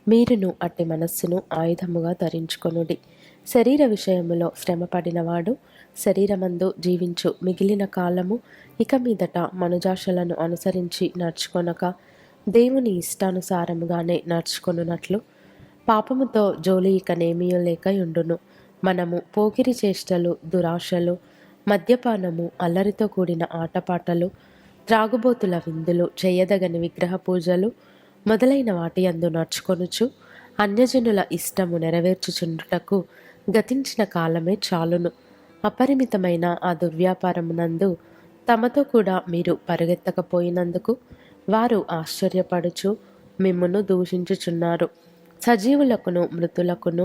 మీరును అట్టి మనస్సును ఆయుధముగా ధరించుకొనుడి. శరీర విషయములో శ్రమపడినవాడు శరీరమందు జీవించు మిగిలిన కాలము ఇక మీదట మనుజాశలను అనుసరించి నడుచుకొనక దేవుని ఇష్టానుసారముగానే నడుచుకొనున్నట్లు పాపముతో జోలి ఇక నేమియో లేక యుండును. మనము పోకిరి చేష్టలు, దురాశలు, మద్యపానము, అల్లరితో కూడిన ఆటపాటలు, త్రాగుబోతుల విందులు, చేయదగని విగ్రహ పూజలు మొదలైన వాటి యందు నడుచుకొనుచు అన్యజనుల ఇష్టము నెరవేర్చుచుండుటకు గతించిన కాలమే చాలును. అపరిమితమైన ఆ దుర్వ్యాపారమునందు తమతో కూడా మీరు పరుగెత్తకపోయినందుకు వారు ఆశ్చర్యపడుచు మిమ్మును దూషించుచున్నారు. సజీవులకును మృతులకును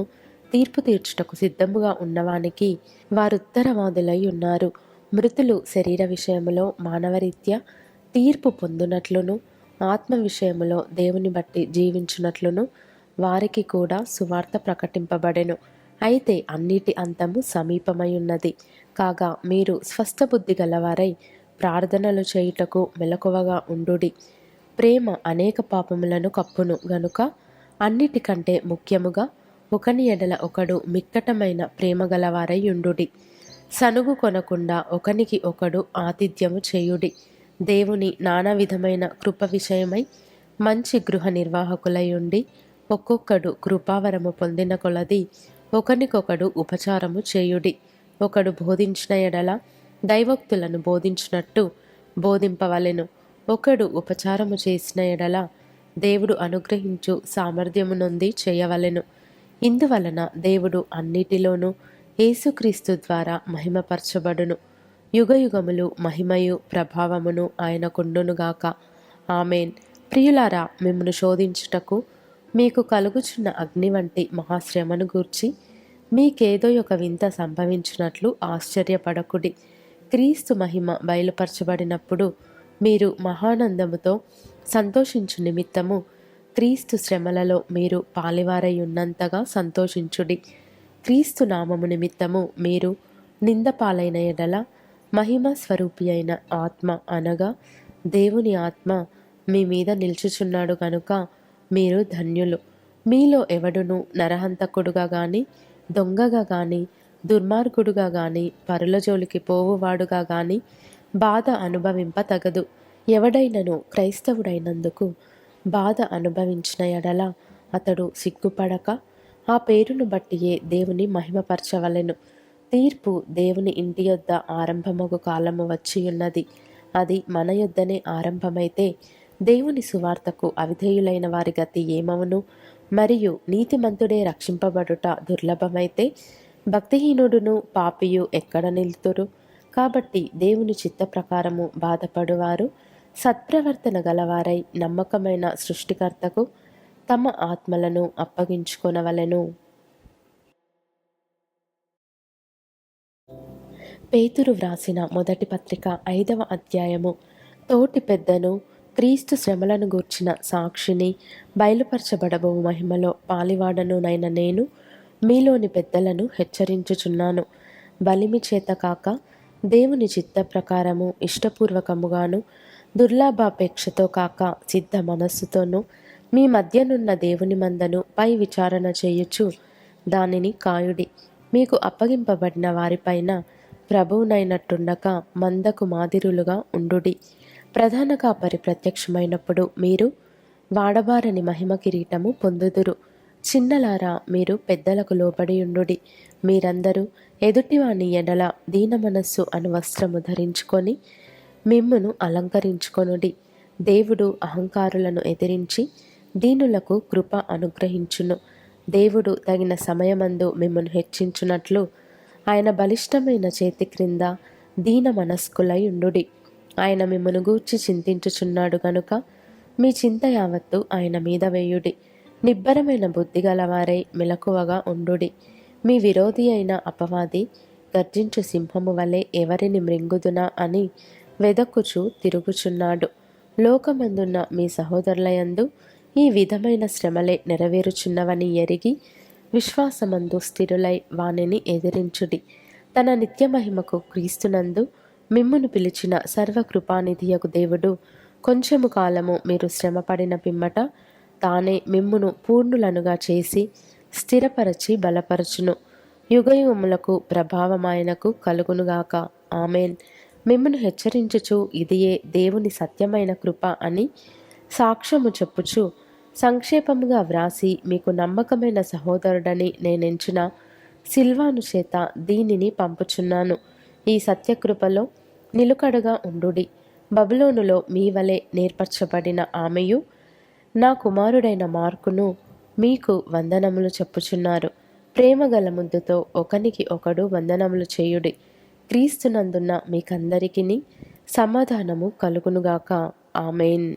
తీర్పు తీర్చుటకు సిద్ధముగా ఉన్నవానికి వారుత్తరవాదులై ఉన్నారు. మృతులు శరీర విషయములో మానవరీత్యా తీర్పు పొందునట్లును, ఆత్మ విషయములో దేవుని బట్టి జీవించునట్లును వారికి కూడా సువార్త ప్రకటింపబడెను. అయితే అన్నిటి అంతము సమీపమై ఉన్నది. కాగా మీరు స్వస్థ బుద్ధి గలవారై ప్రార్థనలు చేయుటకు మెలకువగా ఉండుడి. ప్రేమ అనేక పాపములను కప్పును గనుక అన్నిటికంటే ముఖ్యముగా ఒకని ఎడల ఒకడు మిక్కటమైన ప్రేమ గలవారై ఉండుడి. సనుగు కొనకుండా ఒకనికి ఒకడు ఆతిథ్యము చేయుడి. దేవుని నానా విధమైన కృప విషయమై మంచి గృహ నిర్వాహకులై ఉండి ఒక్కొక్కడు కృపావరము పొందిన కొలది ఒకనికొకడు ఉపచారము చేయుడి. ఒకడు బోధించిన ఎడల దైవోక్తులను బోధించినట్టు బోధింపవలెను. ఒకడు ఉపచారము చేసిన ఎడల దేవుడు అనుగ్రహించు సామర్థ్యము నొంది చేయవలెను. ఇందువలన దేవుడు అన్నిటిలోనూ యేసుక్రీస్తు ద్వారా మహిమపరచబడును. యుగయుగములు మహిమయు ప్రభావమును ఆయనకుండునుగాక. ఆమేన్. ప్రియులారా, మిమ్మును శోధించుటకు మీకు కలుగుచున్న అగ్ని వంటి మహాశ్రమను గూర్చి మీకేదో ఒక వింత సంభవించినట్లు ఆశ్చర్యపడకుడి. క్రీస్తు మహిమ బయలుపరచబడినప్పుడు మీరు మహానందముతో సంతోషించు నిమిత్తము క్రీస్తు శ్రమలలో మీరు పాలివారై ఉన్నంతగా సంతోషించుడి. క్రీస్తు నామము నిమిత్తము మీరు నింద పాలైన ఎడల మహిమ స్వరూపి అయిన ఆత్మ అనగా దేవుని ఆత్మ మీ మీద నిల్చుచున్నాడు కనుక మీరు ధన్యులు. మీలో ఎవడును నరహంతకుడుగా గాని, దొంగగా గాని, దుర్మార్గుడుగా గాని, పరుల జోలికి పోవువాడుగా గాని బాధ అనుభవింప తగదు. ఎవడైనను క్రైస్తవుడైనందుకు బాధ అనుభవించిన ఎడల అతడు సిగ్గుపడక ఆ పేరును బట్టియే దేవుని మహిమపరచవలెను. తీర్పు దేవుని ఇంటి యొద్ద ఆరంభమగు కాలము వచ్చి ఉన్నది. అది మన యొద్దనే ఆరంభమైతే దేవుని సువార్తకు అవిధేయులైన వారి గతి ఏమవును? మరియు నీతిమంతుడే రక్షింపబడుట దుర్లభమైతే భక్తిహీనుడును పాపియు ఎక్కడ నిలుతురు? కాబట్టి దేవుని చిత్త ప్రకారము బాధపడువారు సత్ప్రవర్తన గలవారై నమ్మకమైన సృష్టికర్తకు తమ ఆత్మలను అప్పగించుకొనవలెను. పేతురు వ్రాసిన మొదటి పత్రిక 5వ అధ్యాయము. తోటి పెద్దను, క్రీస్తు శ్రమలను గూర్చిన సాక్షిని, బయలుపరచబడబో మహిమలో పాలివాడనునైన నేను మీలోని పెద్దలను హెచ్చరించుచున్నాను. బలిమి చేత కాక దేవుని చిత్త ప్రకారము ఇష్టపూర్వకముగాను, దుర్లాభాపేక్షతో కాక సిద్ధ మనస్సుతోనూ మీ మధ్యనున్న దేవుని మందను పై విచారణ చేయుచు దానిని కాయుడి. మీకు అప్పగింపబడిన వారిపైన ప్రభువునైనట్టుండక మందకు మాదిరులుగా ఉండుడి. ప్రధాన కాపరి ప్రత్యక్షమైనప్పుడు మీరు వాడబారని మహిమ కిరీటము పొందుదురు. చిన్నలారా, మీరు పెద్దలకు లోబడి ఉండుడి. మీరందరూ ఎదుటివాని ఎడల దీన మనస్సు అను వస్త్రము ధరించుకొని మిమ్మును అలంకరించుకొనుడి. దేవుడు అహంకారులను ఎదిరించి దీనులకు కృప అనుగ్రహించును. దేవుడు తగిన సమయమందు మిమ్మును హెచ్చించునట్లు ఆయన బలిష్టమైన చేతి క్రింద దీన మనస్కులై ఉండుడి. ఆయన మిమ్మును గూర్చి చింతించుచున్నాడు గనుక మీ చింత యావత్తు ఆయన మీద వేయుడి. నిబ్బరమైన బుద్ధి గలవారై మెలకువగా ఉండుడి. మీ విరోధి అయిన అపవాది గర్జించు సింహము వలె ఎవరిని మృంగుదునా అని వెదక్కుచు తిరుగుచున్నాడు. లోకమందున్న మీ సహోదరులయందు ఈ విధమైన శ్రమలే నెరవేరుచున్నవని ఎరిగి విశ్వాసమందు స్థిరులై వానిని ఎదిరించుడి. తన నిత్యమహిమకు క్రీస్తునందు మిమ్మును పిలిచిన సర్వకృపానిధియగు దేవుడు కొంచెము కాలము మీరు శ్రమపడిన పిమ్మట తానే మిమ్మును పూర్ణులనుగా చేసి స్థిరపరచి బలపరచును. యుగయుగములకు ప్రభావమాయనకు కలుగునుగాక. ఆమెన్. మిమ్మును హెచ్చరించుచు ఇదియే దేవుని సత్యమైన కృప అని సాక్ష్యము చెప్పుచు సంక్షేపముగా వ్రాసి మీకు నమ్మకమైన సహోదరుడని నేనెంచిన సిల్వాను చేత దీనిని పంపుచున్నాను. ఈ సత్యకృపలో నిలుకడగా ఉండుడి. బబులోనులో మీ వలె నేర్పరచబడిన ఆమెయు నా కుమారుడైన మార్కును మీకు వందనములు చెప్పుచున్నారు. ప్రేమగల ముద్దుతో ఒకనికి ఒకడు వందనములు చేయుడి. క్రీస్తునందున్న మీకందరికిని సమాధానము కలుగునుగాక. ఆమెన్.